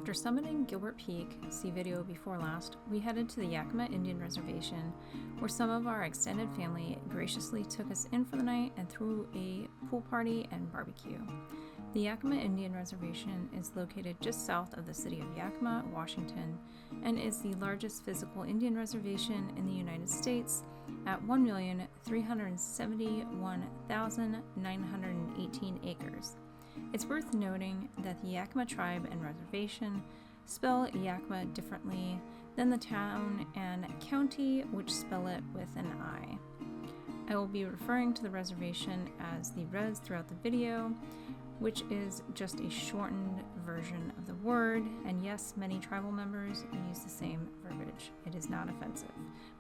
After summiting Gilbert Peak, see video before last, we headed to the Yakama Indian Reservation, where some of our extended family graciously took us in for the night and threw a pool party and barbecue. The Yakama Indian Reservation is located just south of the city of Yakima, Washington, and is the largest physical Indian reservation in the United States at 1,371,918 acres. It's worth noting that the Yakama tribe and reservation spell Yakima differently than the town and county, which spell it with an I. I will be referring to the reservation as the Rez throughout the video, which is just a shortened version of the word, and yes, many tribal members use the same verbiage. It is not offensive.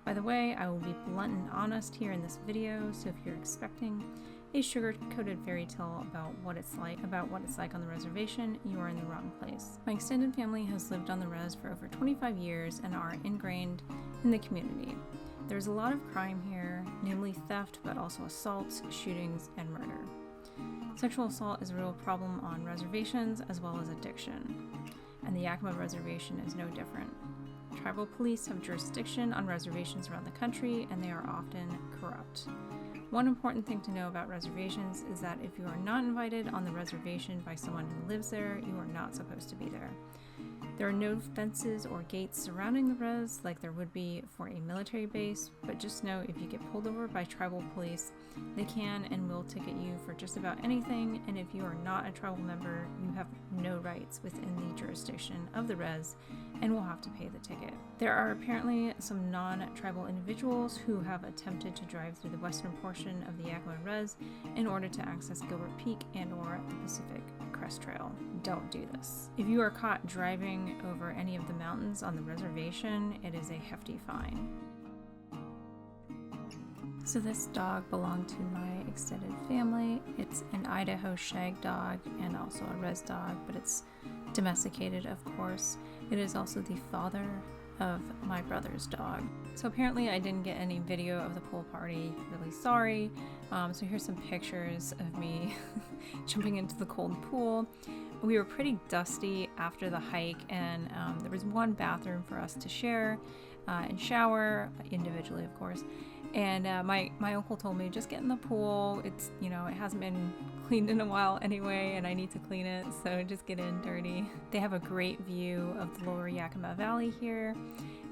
By the way, I will be blunt and honest here in this video, so if you're expecting a sugar-coated fairy tale about what it's like on the reservation, you are in the wrong place. My extended family has lived on the Rez for over 25 years and are ingrained in the community. There's a lot of crime here, namely theft, but also assaults, shootings, and murder. Sexual assault is a real problem on reservations as well as addiction, and the Yakama Reservation is no different. Tribal police have jurisdiction on reservations around the country, and they are often corrupt. One important thing to know about reservations is that if you are not invited on the reservation by someone who lives there, you are not supposed to be there. There are no fences or gates surrounding the Rez like there would be for a military base, but just know if you get pulled over by tribal police, they can and will ticket you for just about anything, and if you are not a tribal member, you have no rights within the jurisdiction of the Rez and will have to pay the ticket. There are apparently some non-tribal individuals who have attempted to drive through the western portion of the Yakama Rez in order to access Gilbert Peak and or the Pacific Crest Trail. Don't do this. If you are caught driving over any of the mountains on the reservation, it is a hefty fine. So this dog belonged to my extended family. It's an Idaho shag dog and also a Rez dog, but it's domesticated, of course. It is also the father of my brother's dog. So apparently I didn't get any video of the pool party. Really sorry. So here's some pictures of me jumping into the cold pool. We were pretty dusty after the hike, and there was one bathroom for us to share and shower individually, of course. And my uncle told me, just get in the pool. It's, it hasn't been cleaned in a while anyway, and I need to clean it, so just get in dirty. They have a great view of the lower Yakama Valley here,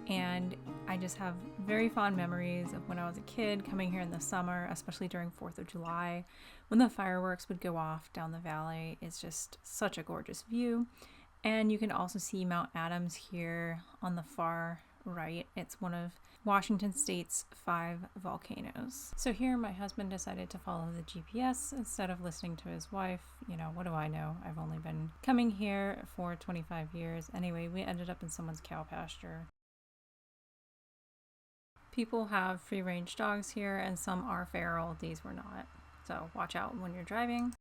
and I just have very fond memories of when I was a kid coming here in the summer, especially during 4th of July, when the fireworks would go off down the valley. It's just such a gorgeous view. And you can also see Mount Adams here on the far right. It's one of Washington State's 5 volcanoes. So here my husband decided to follow the GPS instead of listening to his wife. What do I know? I've only been coming here for 25 years. Anyway, we ended up in someone's cow pasture. People have free-range dogs here, and some are feral. These were not. So watch out when you're driving.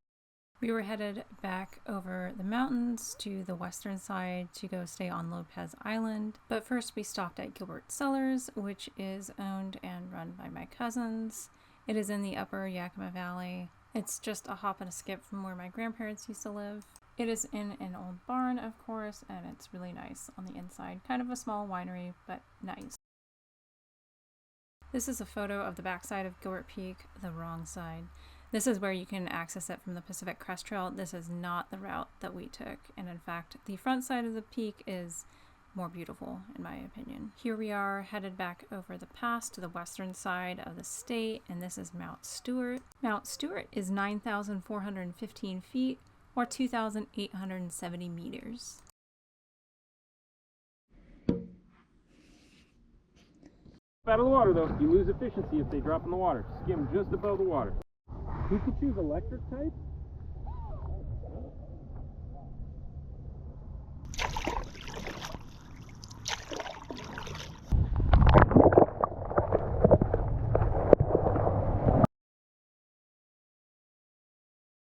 We were headed back over the mountains to the western side to go stay on Lopez Island. But first we stopped at Gilbert Cellars, which is owned and run by my cousins. It is in the upper Yakama Valley. It's just a hop and a skip from where my grandparents used to live. It is in an old barn, of course, and it's really nice on the inside. Kind of a small winery, but nice. This is a photo of the backside of Gilbert Peak, the wrong side. This is where you can access it from the Pacific Crest Trail. This is not the route that we took, and in fact, the front side of the peak is more beautiful, in my opinion. Here we are headed back over the pass to the western side of the state, and this is Mount Stewart. Mount Stewart is 9,415 feet, or 2,870 meters. Out of the water though, you lose efficiency if they drop in the water. Skim just above the water. You could choose electric type,